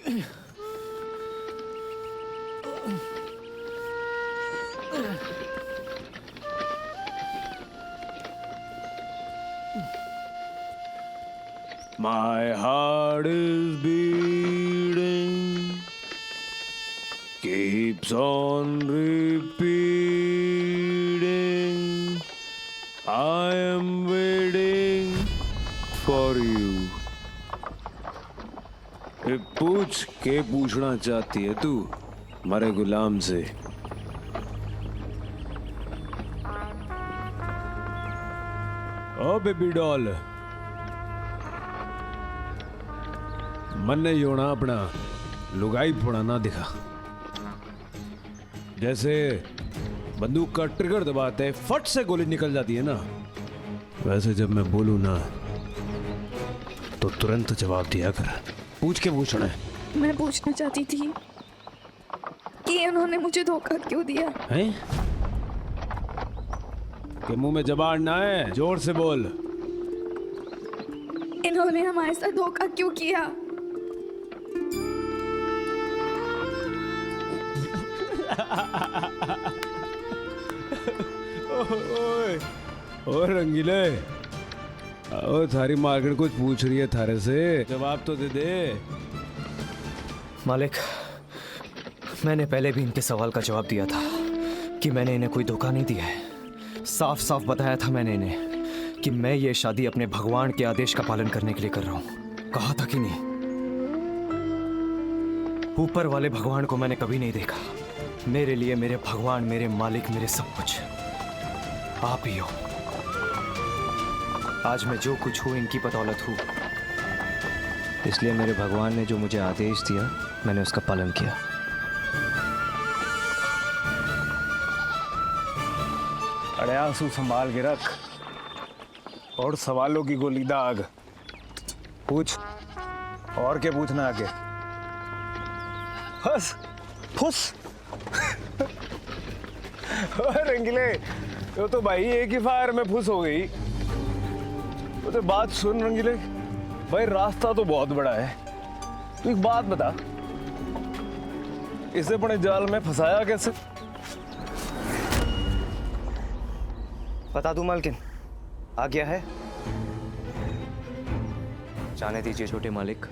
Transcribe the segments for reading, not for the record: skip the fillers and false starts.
My heart is beating, keeps on repeating. I am waiting for you. पूछ के पूछना चाहती है तू हमारे गुलाम से? ओ बेबी डॉल, मन ने योना अपना लुगाई फोड़ाना दिखा। जैसे बंदूक का ट्रिगर दबाते फट से गोली निकल जाती है ना, वैसे जब मैं बोलूं ना तो तुरंत जवाब दिया कर। पूछ के पूछना है। मैं पूछना चाहती थी कि उन्होंने मुझे धोखा क्यों दिया है? कि मुंह में जबान ना है, जोर से बोल। इन्होंने हमारे साथ धोखा क्यों किया? ओ रंगीले, ओ थारी मार्केट कुछ पूछ रही है थारे से, जवाब तो दे दे। मालिक, मैंने पहले भी इनके सवाल का जवाब दिया था कि मैंने इन्हें कोई धोखा नहीं दिया है। साफ साफ बताया था मैंने इन्हें कि मैं ये शादी अपने भगवान के आदेश का पालन करने के लिए कर रहा हूं। कहा था कि नहीं? ऊपर वाले भगवान को मैंने कभी नहीं देखा। मेरे लिए मेरे भगवान, मेरे मालिक, मेरे सब कुछ आप ही हो। आज मैं जो कुछ हूं इनकी बदौलत हूं, इसलिए मेरे भगवान ने जो मुझे आदेश दिया मैंने उसका पालन किया। अरे आंसू संभाल के रख और सवालों की गोली दाग। पूछ, और क्या पूछना आगे? फस फुस। रंगीले, तो भाई एक ही फायर में फुस हो गई। तो बात सुन रंगीले भाई, रास्ता तो बहुत बड़ा है। तू एक बात बता, इसे अपने जाल में फंसाया कैसे? बता दूं मालकिन, आ गया है। जाने दीजिए छोटे मालिक,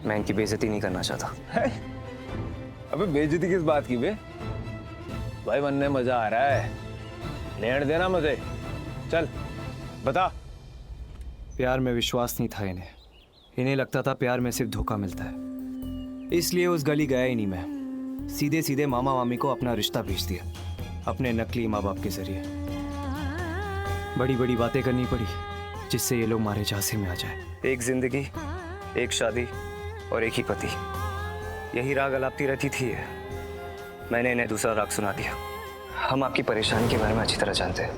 मैं इनकी बेइज्जती नहीं करना चाहता। है? अबे बेइज्जती किस बात की बे? भाई मन में मजा आ रहा है, लेने देना मुझे। चल बता। प्यार में विश्वास नहीं था इन्हें। इन्हें लगता था प्यार में सिर्फ धोखा मिलता है, इसलिए उस गली गया ही नहीं मैं। सीधे सीधे मामा मामी को अपना रिश्ता भेज दिया, अपने नकली माँ बाप के जरिए। बड़ी बड़ी बातें करनी पड़ी जिससे ये लोग मारे झांसे में आ जाए। एक जिंदगी, एक शादी और एक ही पति, यही राग अलापती रहती थी। मैंने इन्हें दूसरा राग सुना दिया। हम आपकी परेशानी के बारे में अच्छी तरह जानते हैं।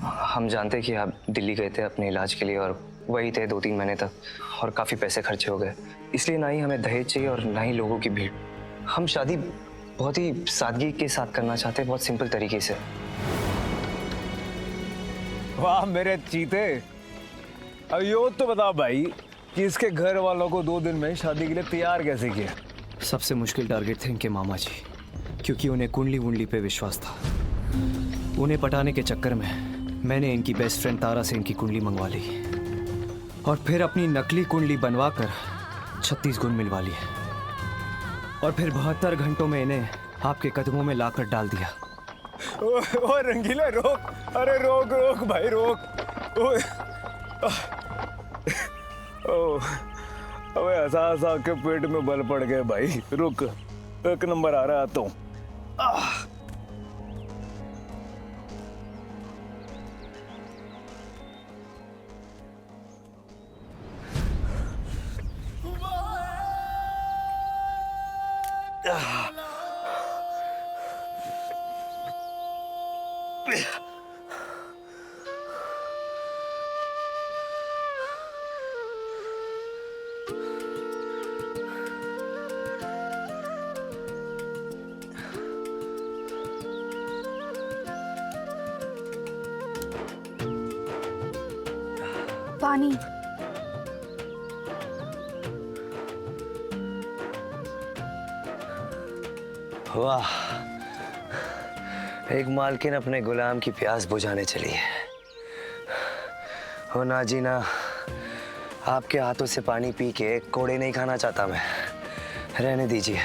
हम जानते हैं कि आप दिल्ली गए थे अपने इलाज के लिए, और वही थे 2-3 महीने तक, और काफ़ी पैसे खर्चे हो गए। इसलिए ना ही हमें दहेज चाहिए और ना ही लोगों की भीड़। हम शादी बहुत ही सादगी के साथ करना चाहते हैं, बहुत सिंपल तरीके से। वाह मेरे चीते, अब यो तो बता भाई कि इसके घर वालों को 2 दिन में शादी के लिए तैयार कैसे किया? सबसे मुश्किल टारगेट थे इनके मामा जी, क्योंकि उन्हें कुंडली वुंडली पे विश्वास था। उन्हें पटाने के चक्कर में मैंने इनकी बेस्ट फ्रेंड तारा से इनकी कुंडली मंगवा ली, और फिर अपनी नकली कुंडली बनवाकर 36 गुण मिलवा लिए, और फिर 72 घंटों में इन्हें आपके कदमों में लाकर डाल दिया। ओ रंगीला रोक, अरे रोक रोक भाई रोक। अबे हंसा हंसा के पेट में बल पड़ गए भाई। रुक, एक नंबर आ रहा है तो। पानी। वाह, एक मालकिन अपने गुलाम की प्यास बुझाने चली है। हो ना जी ना, आपके हाथों से पानी पी के कोड़े नहीं खाना चाहता मैं। रहने दीजिए।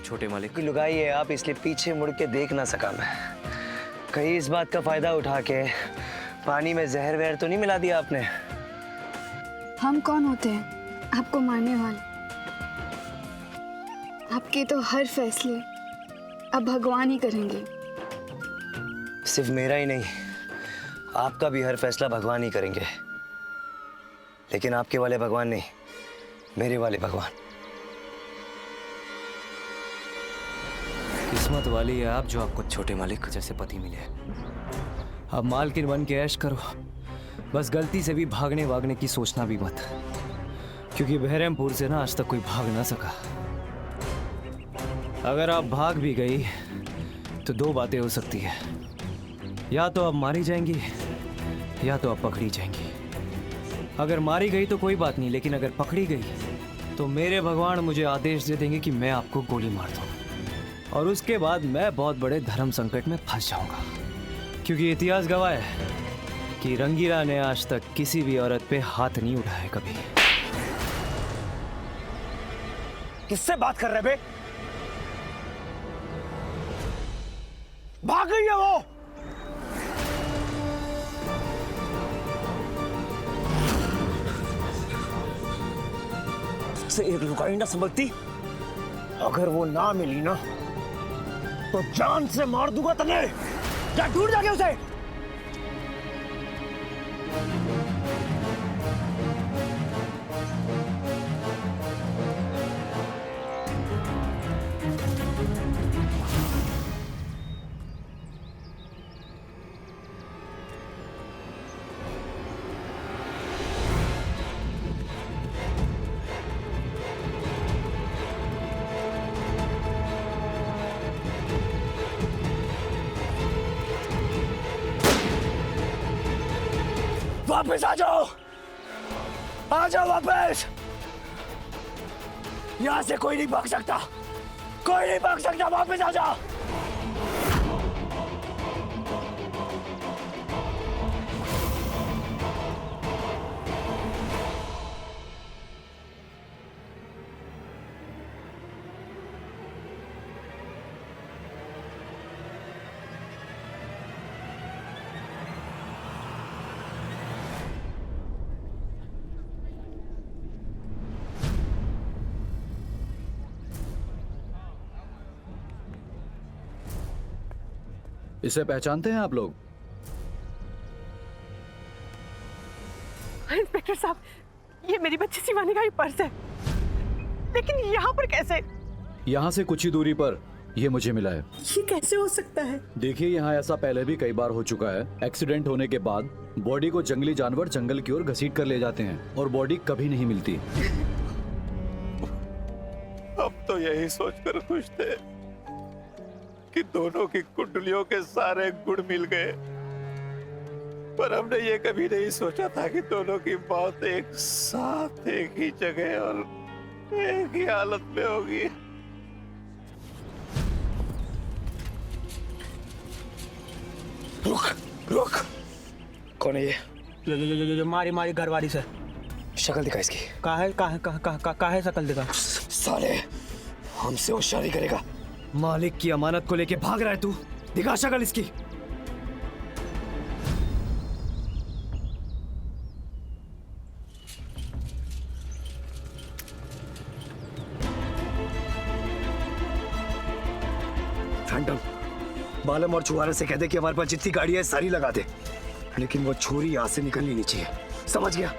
छोटे मालिक की लुगाई है आप, इसलिए पीछे मुड़ के देख ना सका मैं। कहीं इस बात का फायदा उठा के पानी में जहर वहर तो नहीं मिला दिया आपने? हम कौन होते हैं आपको मारने वाले? आपके तो हर फैसले अब भगवान ही करेंगे। सिर्फ मेरा ही नहीं, आपका भी हर फैसला भगवान ही करेंगे। लेकिन आपके वाले भगवान नहीं, मेरे वाले भगवान। किस्मत वाली है आप जो आपको छोटे मालिक जैसे पति मिले। अब मालकिन बन के ऐश करो, बस गलती से भी भागने वागने की सोचना भी मत, क्योंकि बहरमपुर से ना आज तक कोई भाग ना सका। अगर आप भाग भी गई तो दो बातें हो सकती है, या तो आप मारी जाएंगी या तो आप पकड़ी जाएंगी। अगर मारी गई तो कोई बात नहीं, लेकिन अगर पकड़ी गई तो मेरे भगवान मुझे आदेश दे देंगे कि मैं आपको गोली मार दूं, और उसके बाद मैं बहुत बड़े धर्म संकट में फंस जाऊंगा। क्योंकि इतिहास गवाह है कि रंगीला ने आज तक किसी भी औरत पे हाथ नहीं उठाया कभी। किससे बात कर रहे बे? भाग गई है वो। से एक लुगाई ना समझती, अगर वो ना मिली ना तो जान से मार दूंगा तने। जा ढूंढ जाके उसे। वापस आ जाओ वापस। यहां से कोई नहीं भाग सकता, कोई नहीं भाग सकता। वापस आ जाओ। इसे पहचानते हैं आप लोग? इंस्पेक्टर साहब, ये मेरी बच्ची शिवानी का ही पर्स है, लेकिन यहाँ पर कैसे? यहाँ से कुछ ही दूरी पर ये मुझे मिला है। ये कैसे हो सकता है? देखिए, यहाँ ऐसा पहले भी कई बार हो चुका है। एक्सीडेंट होने के बाद बॉडी को जंगली जानवर जंगल की ओर घसीट कर ले जाते हैं और बॉडी कभी नहीं मिलती। अब तो यही सोचकर खुश थे कि दोनों की कुंडलियों के सारे गुण मिल गए, पर हमने ये कभी नहीं सोचा था कि दोनों की मौत एक साथ एक ही जगह और एक ही हालत में होगी। रुक। कौन है ये? मारी घरवाली से। शक्ल दिखा इसकी। काहे शक्ल दिखा? साले, हमसे होशियारी करेगा। मालिक की अमानत को लेके भाग रहा है तू? दिखा शक्ल इसकी। फैंटम, बालम और छुआरे से कह दे कि हमारे पास जितनी गाड़ी है सारी लगा दे, लेकिन वो छोरी यहां से निकलनी नहीं चाहिए। समझ गया?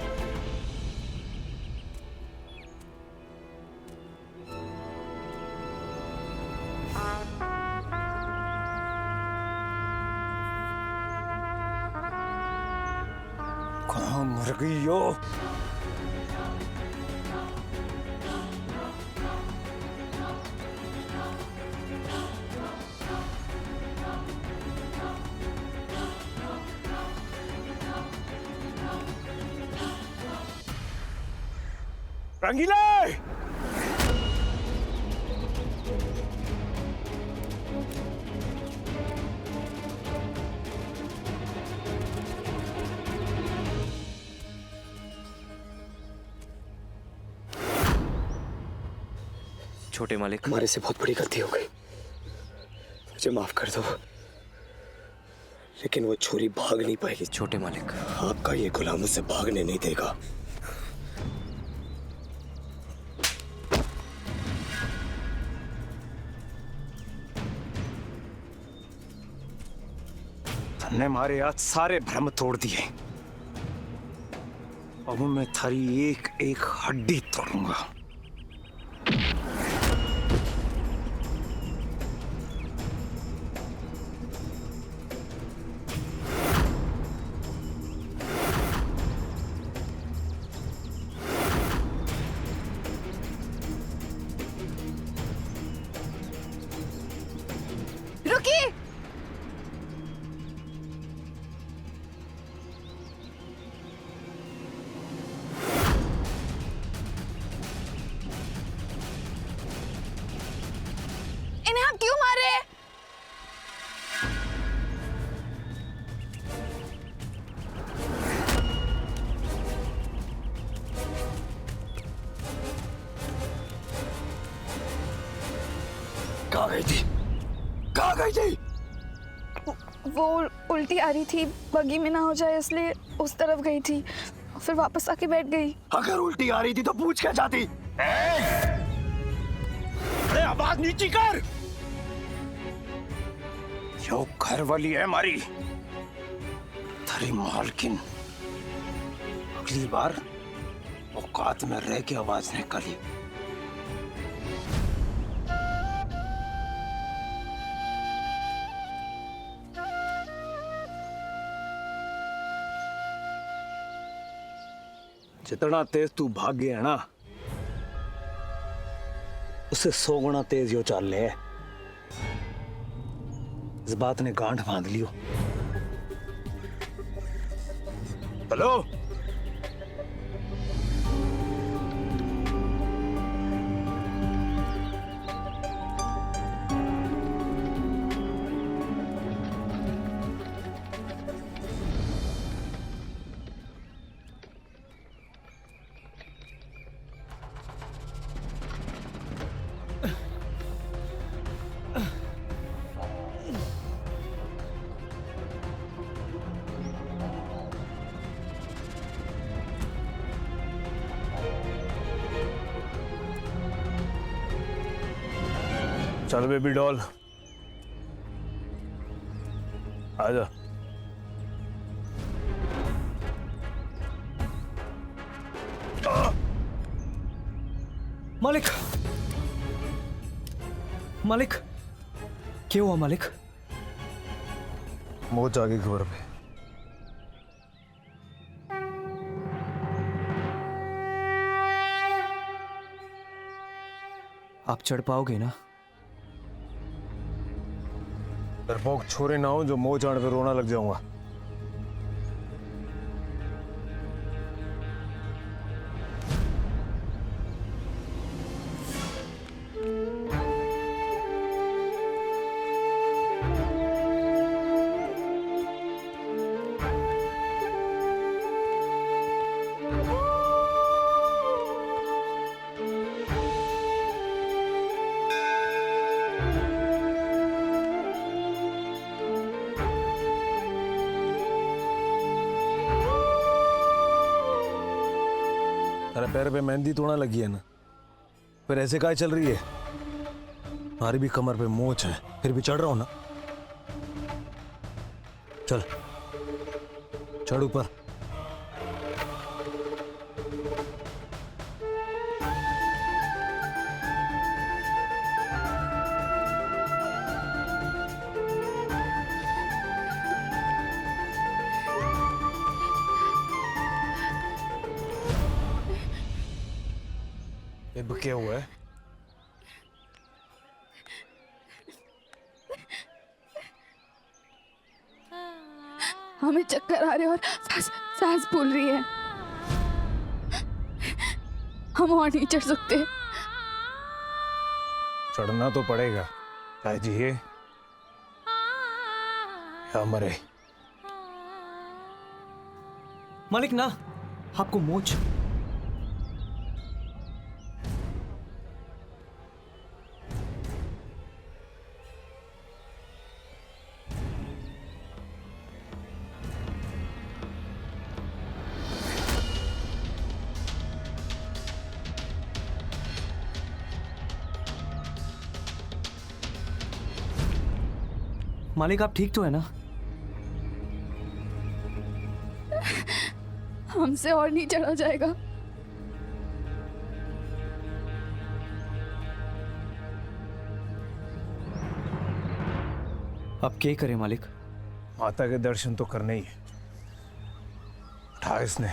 कहां मर गई हो? रंगीले! छोटे मालिक। हमारे से बहुत बड़ी गलती हो गई, मुझे माफ कर दो। लेकिन वो छोरी भाग नहीं पाएगी। छोटे मालिक, आपका ये गुलाम उसे भागने नहीं देगा। ने मारे आज सारे भ्रम तोड़ दिए। अब मैं थारी एक एक हड्डी तोड़ूंगा। रुकिए। इन्हें आप क्यों मारे? कहाँ गई थी? कहाँ गई थी? वो उल्टी आ रही थी, बगी में ना हो जाए इसलिए उस तरफ गई थी, फिर वापस आके बैठ गई। अगर उल्टी आ रही थी तो पूछ क्या जाती? अरे आवाज नीची कर। यो घर वाली है हमारी, थारी मालकिन। अगली बार औकात में रह के आवाज निकाली। जितना तेज तू भाग गया ना, उससे 100 गुना तेज यो चाल ले। इस बात ने गांठ बांध लियो। हेलो, चल बेबी डॉल, आजा। मालिक, मालिक, क्या हुआ मालिक? मौत आ गई खबर पे। आप चढ़ पाओगे ना? डरपोक छोरे ना हो जो मोह जान पे रोना लग जाऊंगा। तेरे पैर पे मेहंदी तोड़ना लगी है ना, फिर ऐसे काय चल रही है? हमारी भी कमर पे मोच है, फिर भी चढ़ रहा हूं ना। चल चढ़ ऊपर। ये क्या हुआ है? हमें चक्कर आ रहे और सांस फूल रही है। हम और नहीं चढ़ सकते। चढ़ना तो पड़ेगा, चाहे जिए या मरे। मालिक ना, आपको मोच मालिक आप ठीक तो है ना? हमसे और नहीं चढ़ा जाएगा। अब क्या करें मालिक? माता के दर्शन तो करने ही है। उठा इसने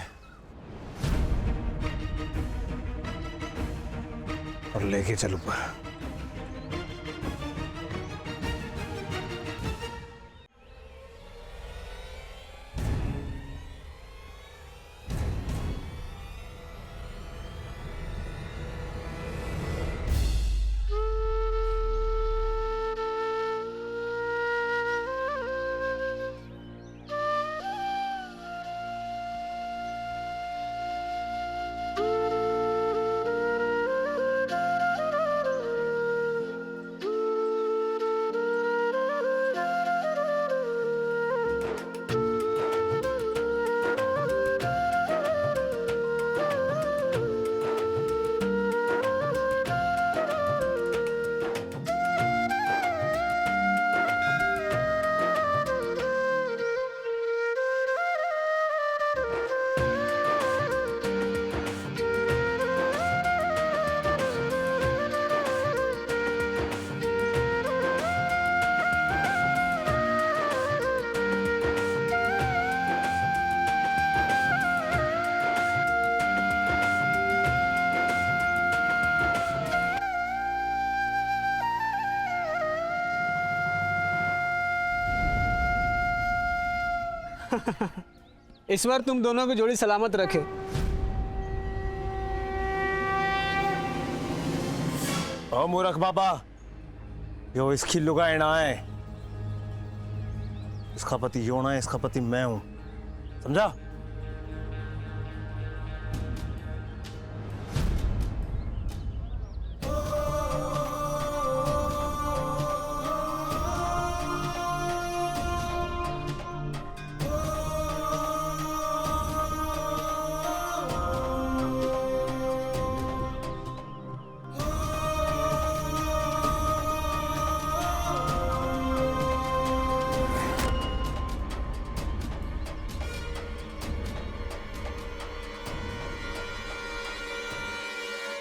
और लेके चल ऊपर। ईश्वर तुम दोनों की जोड़ी सलामत रखे। ओ मूर्ख बाबा, यो इसकी लुगाई ना है। इसका पति यो ना है, इसका पति मैं हूं, समझा?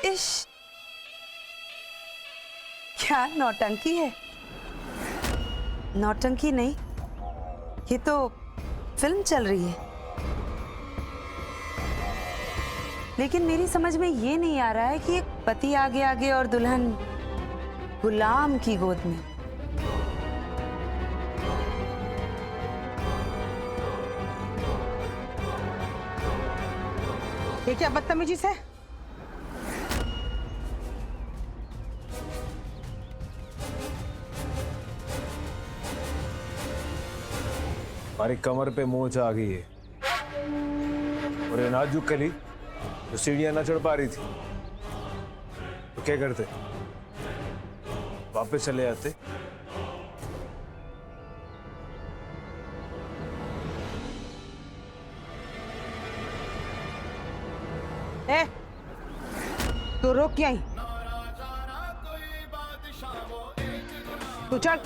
इश, क्या नौटंकी है? नौटंकी नहीं, ये तो फिल्म चल रही है। लेकिन मेरी समझ में ये नहीं आ रहा है कि एक पति आगे आगे और दुल्हन गुलाम की गोद में। ये क्या बदतमीजी से? हमारी कमर पे मोच आ गई है और ये नाजुक कली जो सीढ़ियां ना चढ़ पा रही थी, तो क्या करते? वापस चले जाते। ए, तू रोक क्या ही? तू चल।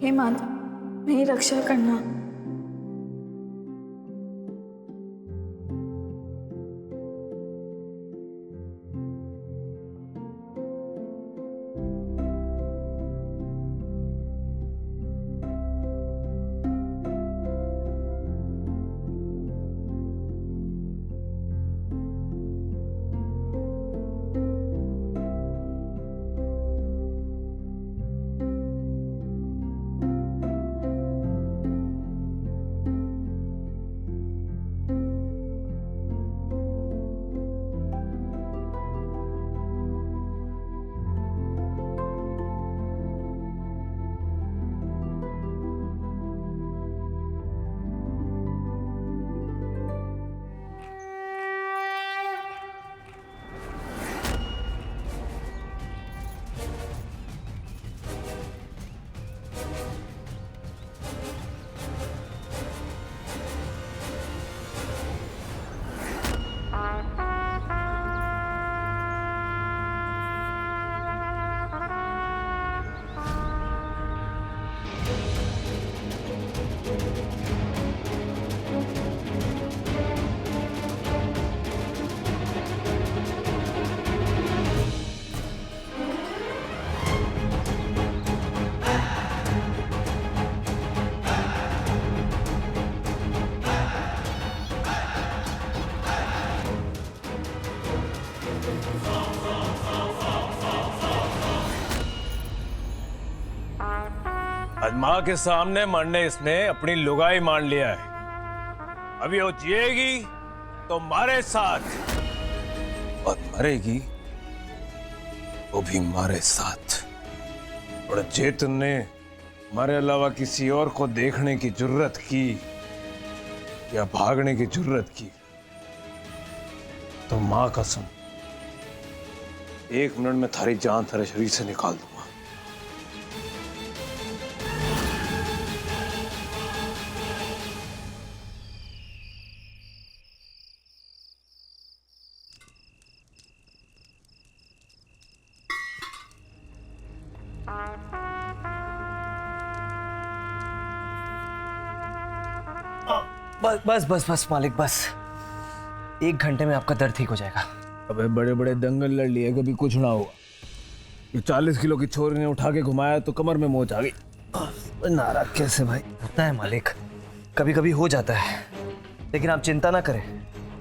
हेमंत, मेरी रक्षा करना। आज माँ के सामने मरने इसने अपनी लुगाई मान लिया है। अभी वो जिएगी तो हमारे साथ और मरेगी वो भी हमारे साथ। और जे तुमने हमारे अलावा किसी और को देखने की जुर्रत की या भागने की जुर्रत की तो माँ कसम 1 मिनट में थारी जान थारे शरीर से निकाल दूंगा। बस बस बस बस मालिक बस 1 घंटे में आपका दर्द ठीक हो जाएगा। अबे बड़े बड़े दंगल लड़ लिए, कभी कुछ ना हुआ। ये 40 किलो की छोरी ने उठा के घुमाया तो कमर में मोच आ गई। नाराज कैसे भाई? होता है मालिक, कभी कभी हो जाता है, लेकिन आप चिंता ना करें।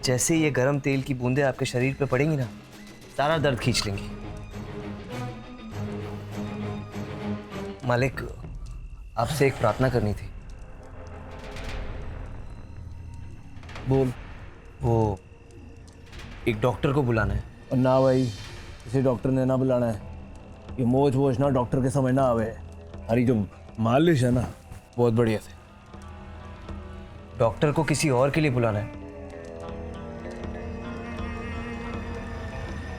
जैसे ही ये गर्म तेल की बूंदें आपके शरीर पे पड़ेंगी ना, सारा दर्द खींच लेंगी। मालिक, आपसे एक प्रार्थना करनी थी। बोल। वो एक डॉक्टर को बुलाना है। और ना भाई, किसी डॉक्टर ने ना बुलाना है। ये मोच वोच ना डॉक्टर के समय ना आवे। हमारी जो मालिश है ना बहुत बढ़िया थी। डॉक्टर को किसी और के लिए बुलाना है।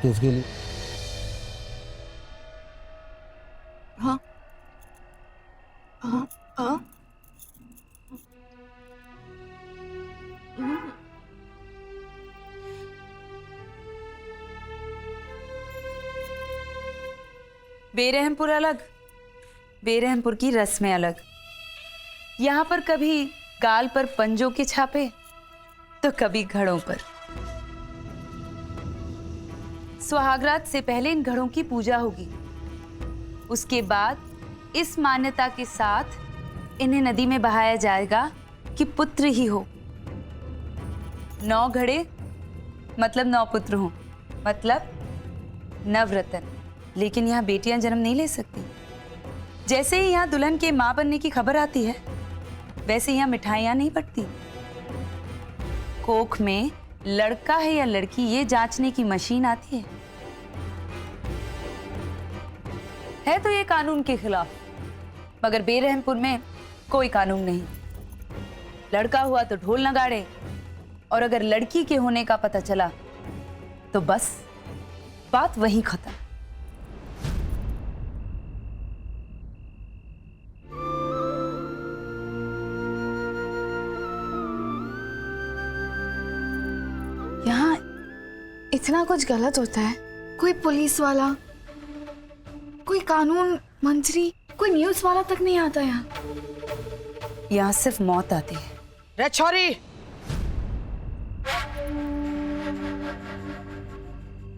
किसके लिए? हाँ हाँ हाँ बेरहमपुर अलग, बेरहमपुर की रस्में अलग। यहाँ पर कभी गाल पर पंजों के छापे तो कभी घड़ों पर। सुहागरात से पहले इन घड़ों की पूजा होगी। उसके बाद इस मान्यता के साथ इन्हें नदी में बहाया जाएगा कि पुत्र ही हो। 9 घड़े मतलब 9 पुत्र हो, मतलब नवरत्न। लेकिन यहाँ बेटियां जन्म नहीं ले सकती। जैसे ही यहाँ दुल्हन के माँ बनने की खबर आती है, वैसे यहाँ मिठाइयाँ नहीं बटती। कोख में लड़का है या लड़की ये जांचने की मशीन आती है तो ये कानून के खिलाफ। मगर बेरहमपुर में कोई कानून नहीं। लड़का हुआ तो ढोल नगाड़े, और अगर लड़की के होने का पता चला तो बस बात वहीं खत्म। यहाँ इतना कुछ गलत होता है। कोई पुलिस वाला, कोई कानून मंत्री, कोई न्यूज़ वाला तक नहीं आता यहाँ सिर्फ मौत आती है। रे छोरी,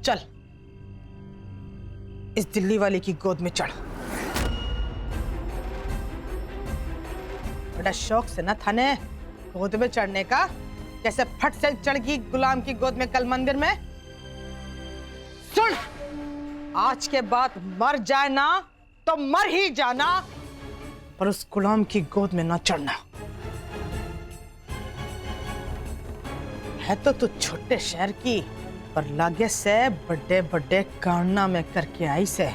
चल इस दिल्ली वाली की गोद में चढ़। बड़ा शौक से ना थाने गोद में चढ़ने का, कैसे फट से चढ़ गई गुलाम की गोद में कल मंदिर में। सुन, आज के बाद मर जाए ना तो मर ही जाना, पर उस गुलाम की गोद में ना चढ़ना। है तो तू छोटे शहर की, पर लागे से बड़े बड़े कारनामे करके आई से,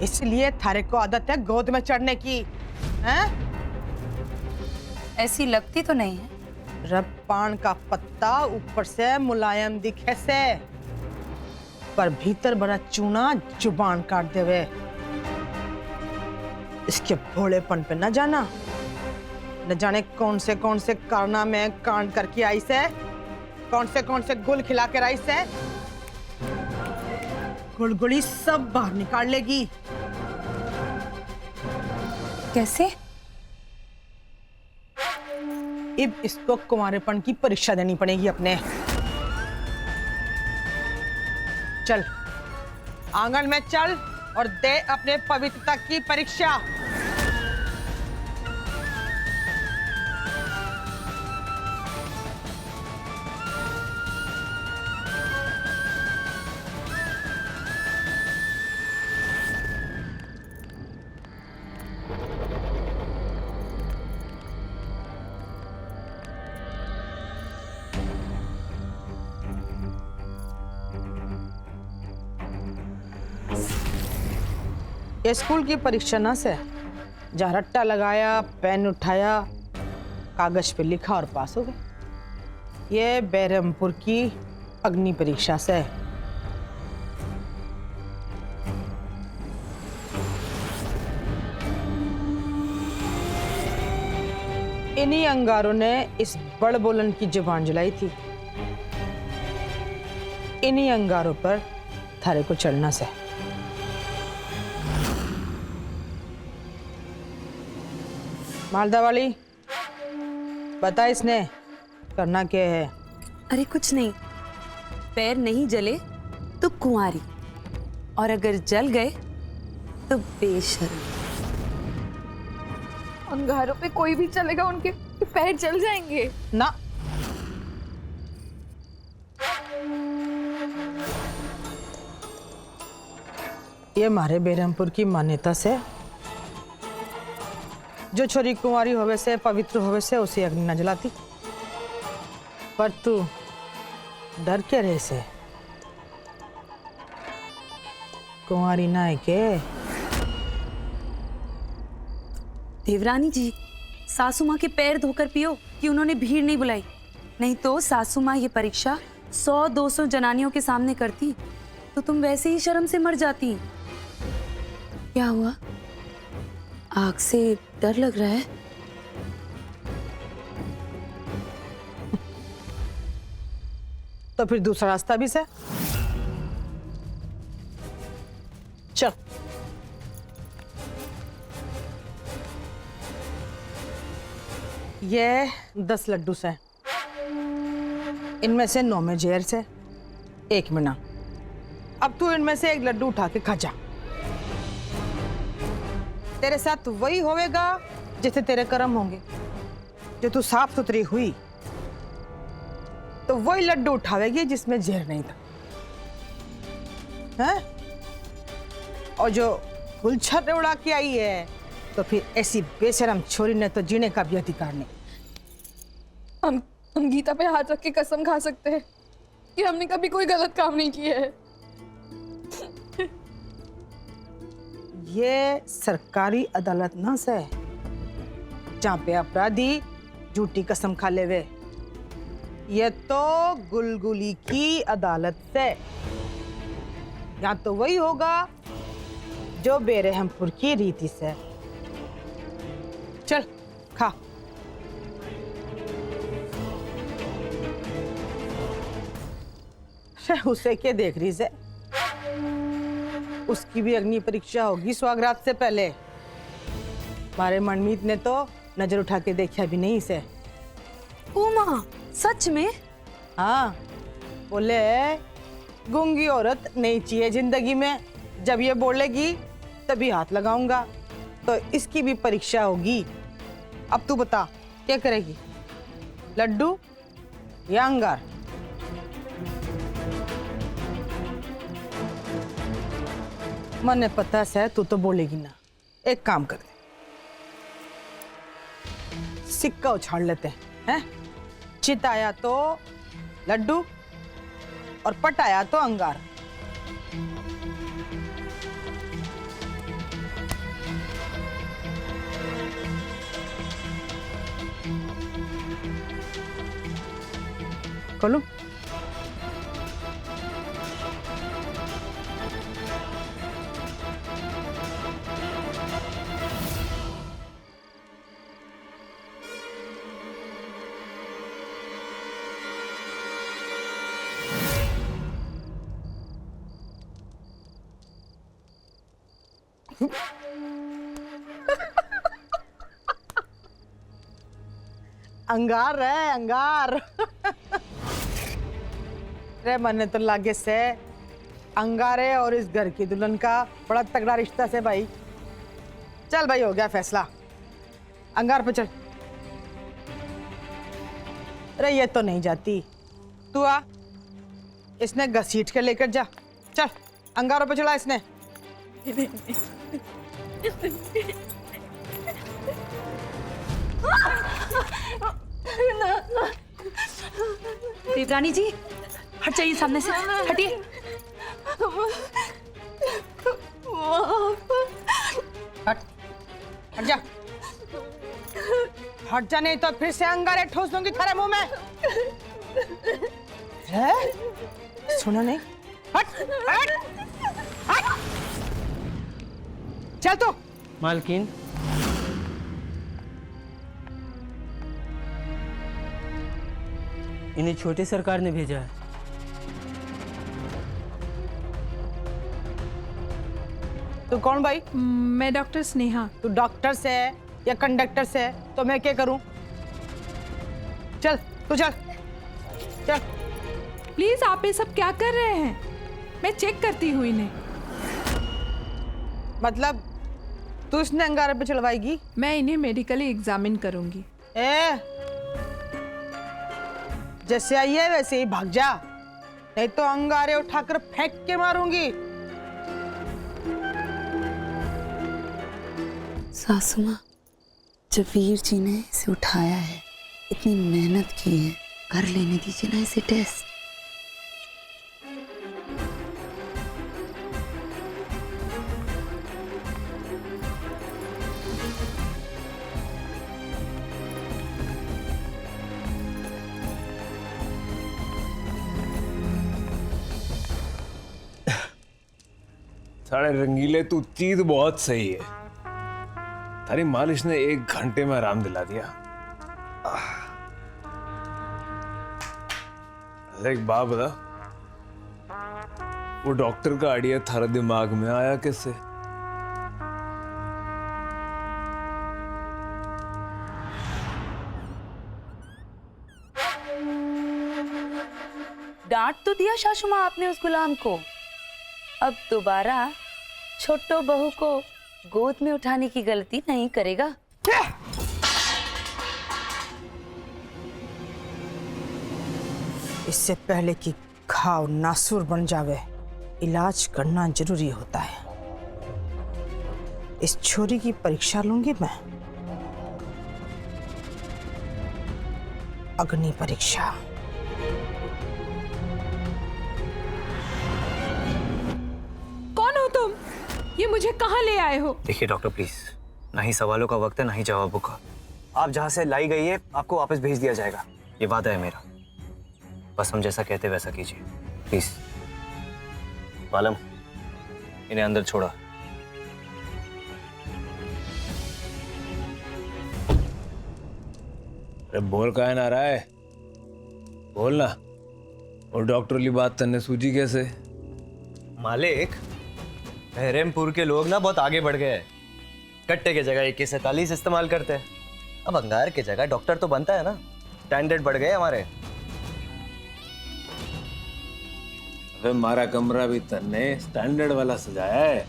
इसलिए थारे को आदत है गोद में चढ़ने की। हैं? ऐसी लगती तो नहीं है। रब पान का पत्ता ऊपर से मुलायम दिखे से, पर भीतर बड़ा चूना जुबान काट देवे। इसके भोलेपन पे न जाना, न जाने कौन से कारनामे कांड करके आई से, कौन से गुल खिला कर आई से। गुलगुली सब बाहर निकाल लेगी। कैसे? अब इसको कुंवारेपन की परीक्षा देनी पड़ेगी अपने। चल आंगन में चल और दे अपने पवित्रता की परीक्षा। ये स्कूल की परीक्षा ना से जहाँ रट्टा लगाया, पेन उठाया, कागज पे लिखा और पास हो गए। ये बहरमपुर की अग्नि परीक्षा से है। इन्हीं अंगारों ने इस बड़ बोलन की जुबान जलाई थी। इन्हीं अंगारों पर थारे को चढ़ना से। मालदा वाली, बता इसने करना क्या है? अरे कुछ नहीं, पैर नहीं जले तो कुंवारी, और अगर जल गए तो बेशर्म। अंगारों पे कोई भी चलेगा, उनके पैर जल जाएंगे। ना, ये हमारे बेरमपुर की मान्यता से जो छोरी कुंवारी होवे से, पवित्र होवे से, उसे अग्नि न जलाती। पर तू डर के रहे से कुंवारी ना है के? देवरानी जी, सासू माँ के पैर धोकर पियो कि उन्होंने भीड़ नहीं बुलाई। नहीं तो सासू माँ ये परीक्षा 100-200 जनानियों के सामने करती तो तुम वैसे ही शर्म से मर जाती। क्या हुआ? आग से डर लग रहा है? तो फिर दूसरा रास्ता भी से चल। ये 10 लड्डू से, इनमें से 9 में जहर से, 1 में ना। अब तू इनमें से एक लड्डू उठा के खा जा। तेरे साथ वही होवेगा जैसे तेरे कर्म होंगे। जो तू साफ सुथरी हुई तो वही लड्डू उठावेगी जिसमें जहर नहीं था, हैं? और जो गुलछर उड़ा के आई है तो फिर ऐसी बेशरम छोरी ने तो जीने का भी अधिकार नहीं। हम गीता पे हाथ रख के कसम खा सकते हैं कि हमने कभी कोई गलत काम नहीं किया है। ये सरकारी अदालत ना से जहाँ पे अपराधी झूठी कसम खा लेवे। ये तो गुलगुली की अदालत से। यहाँ तो वही होगा जो बेरहमपुर की रीति से। चल खा। उसे क्या देख रही से? उसकी भी अग्नि परीक्षा होगी स्वागरात से पहले। हमारे मनमीत ने तो नजर उठा के देखा भी नहीं इसे। ओ माँ, सच में? हाँ, बोले गूंगी औरत नहीं चाहिए जिंदगी में। जब ये बोलेगी तभी हाथ लगाऊंगा। तो इसकी भी परीक्षा होगी। अब तू बता क्या करेगी, लड्डू या अंगार? मने पता है तू तो बोलेगी ना। एक काम कर दे, सिक्का उछाड़ लेते हैं। चित आया तो लड्डू और पट आया तो अंगार। खोलूं? अंगार है अंगार। रे मने तो लागे से अंगारे और इस घर की दुल्हन का बड़ा तगड़ा रिश्ता से भाई। चल भाई, हो गया फैसला। अंगार पे चल। अरे ये तो नहीं जाती, तू आ, इसने घसीट के लेकर जा। चल अंगारों पे चढ़ा इसने। देवरानी जी, हट जाइए सामने से, हटिए। हट हट जा, हट जा, नहीं तो फिर से अंगारे ठोस दूंगी तेरे मुंह में। सुना नहीं? हट हट हट, चल तू। मालकिन, इन्हें छोटे सरकार ने भेजा है। तू कौन भाई? मैं डॉक्टर स्नेहा। तू डॉक्टर से है या कंडक्टर से है तो मैं क्या करूं? चल तू चल चल। प्लीज आप ये सब क्या कर रहे हैं? मैं चेक करती हूँ इन्हें। मतलब तू इसने अंगारे पे चढ़वाएगी? मैं इन्हें मेडिकली एग्जामिन करूंगी। ए, जैसे आई है वैसे ही भाग जा, नहीं तो अंगारे उठाकर फेंक के मारूंगी। सासू माँ, जब वीर जी ने इसे उठाया है, इतनी मेहनत की है, कर लेने दीजिए ना इसे टेस्ट। साढ़े रंगीले, तू चीज बहुत सही है। थारी मालिश ने 1 घंटे में आराम दिला दिया। एक बात बता, वो डॉक्टर का आइडिया थारे दिमाग में आया कैसे? डांट तो दिया सासू माँ आपने उस गुलाम को, अब दोबारा छोटो बहू को गोद में उठाने की गलती नहीं करेगा। इससे पहले कि घाव नासूर बन जावे, इलाज करना जरूरी होता है। इस छोरी की परीक्षा लूंगी मैं, अग्नि परीक्षा। कौन हो तुम? ये मुझे कहाँ ले आए हो? देखिए डॉक्टर प्लीज, ना ही सवालों का वक्त है ना ही जवाबों का। आप जहाँ से लाई गई है आपको वापस भेज दिया जाएगा, ये वादा है मेरा। बस हम जैसा कहते वैसा कीजिए प्लीज। मालूम, इन्हें अंदर छोड़ा। अरे बोल काहे ना रहा है? बोल ना। और डॉक्टर वाली बात तन्ने सूझी कैसे? मालिक, बहरमपुर के लोग ना बहुत आगे बढ़ गए हैं। कट्टे की जगह 2147 इस्तेमाल करते हैं। अब अंगार की जगह डॉक्टर तो बनता है ना, स्टैंडर्ड बढ़ गए हमारे। अबे हमारा कमरा भी तन्ने स्टैंडर्ड वाला सजाया है।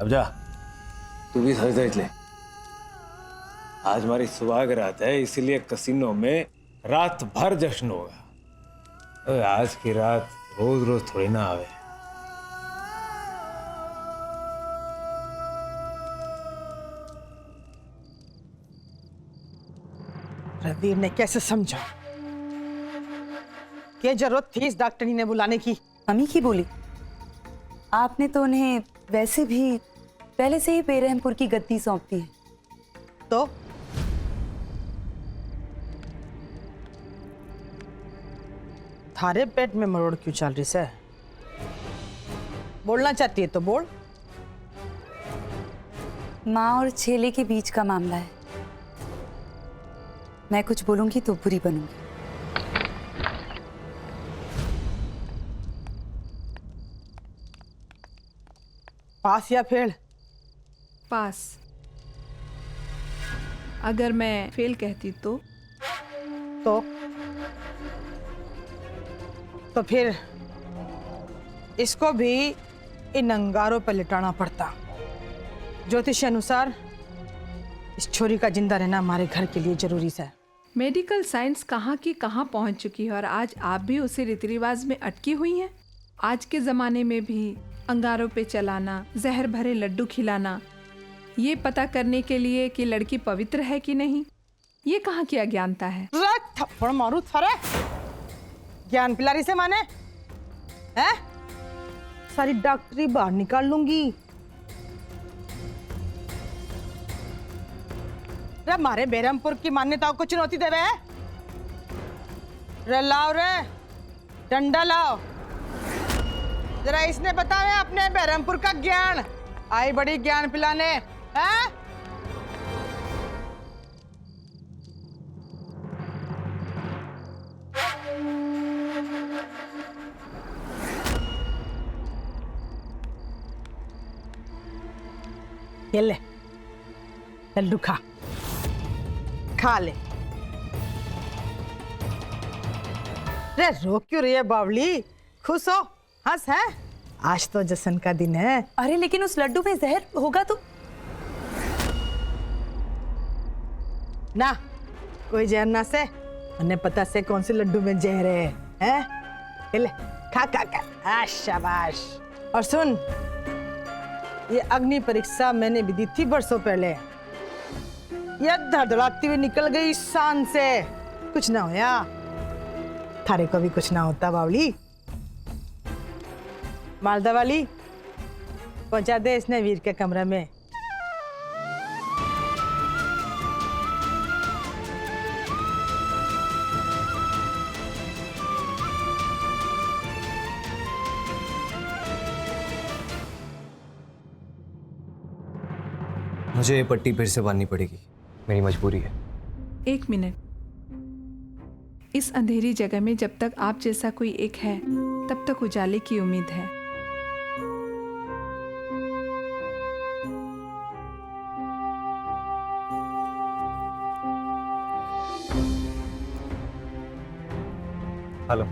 अब जा, तू भी सज धज ले। आज हमारी सुहागरात है, इसीलिए कसिनो में रात भर जश्न होगा। अबे आज की रात रोज रोज थोड़ी ना आवे। रवीर ने कैसे समझा क्या जरूरत थी इस डॉक्टरी ने बुलाने की? मम्मी की बोली, आपने तो उन्हें वैसे भी पहले से ही बेरहमपुर की गद्दी सौंप दी है। तो थारे पेट में मरोड़ क्यों चल रही से? बोलना चाहती है तो बोल। माँ और छेले के बीच का मामला है। मैं कुछ बोलूंगी तो बुरी बनूंगी। पास या फेल? पास। अगर मैं फेल कहती तो फिर इसको भी इन अंगारों पर लिटाना पड़ता। ज्योतिष अनुसार इस छोरी का जिंदा रहना हमारे घर के लिए जरूरी है। मेडिकल साइंस कहाँ की कहाँ पहुँच चुकी है और आज आप भी उसी रीति रिवाज में अटकी हुई हैं। आज के ज़माने में भी अंगारों पे चलाना, जहर भरे लड्डू खिलाना, ये पता करने के लिए कि लड़की पवित्र है कि नहीं, ये कहाँ की अज्ञानता है। थप्पड़ मारू थारे, ज्ञान पिलारी से माने हैं? सारी डॉक्टरी बाहर निकाल लूंगी। रे हमारे बेरमपुर की मान्यताओं को चुनौती देवे। रे लाओ रे डंडा लाओ, जरा इसने बताया अपने बेरमपुर का ज्ञान। आई बड़ी ज्ञान पिलाने हैं। ये ले लड्डू खा, खा ले। रे रो क्यों रही है बावली? खुश हो, हंस है। आज तो जश्न का दिन है। अरे लेकिन उस लड्डू में जहर होगा तो? ना कोई जहर ना से, हमें पता से कौन से लड्डू में जहर है, हैं? ये ले खा खा खा। शाबाश। और सुन, ये अग्नि परीक्षा मैंने भी दी थी बरसों पहले। ये धड़धड़ाती हुई निकल गई शान से। कुछ ना होया, थारे को भी कुछ ना होता बावली। मालदा वाली पहुंचा दे इसने वीर के कमरे में। मुझे ये पट्टी फिर से बांधनी पड़ेगी, मेरी मजबूरी है। 1 मिनट। इस अंधेरी जगह में जब तक आप जैसा कोई एक है तब तक उजाले की उम्मीद है। हेलो।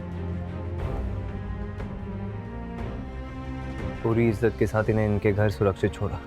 पूरी इज्जत के साथ इन्हें इनके घर सुरक्षित छोड़ा।